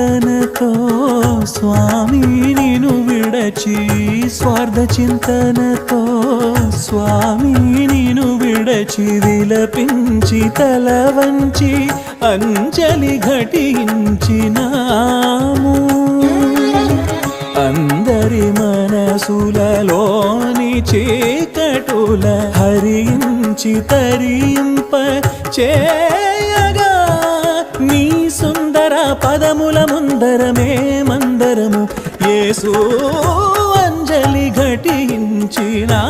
చింతనతో స్వామి నిను విడచి స్వార్థ చింతనతో స్వామి నిను విడచి విలపించి తల వంచి అంజలి ఘటించినాము అందరి మనసులలోని చీకటుల హరించి తరింప చేయగా నీ సుందర పదముల ముందరమే మందరము యేసు అంజలి ఘటించినా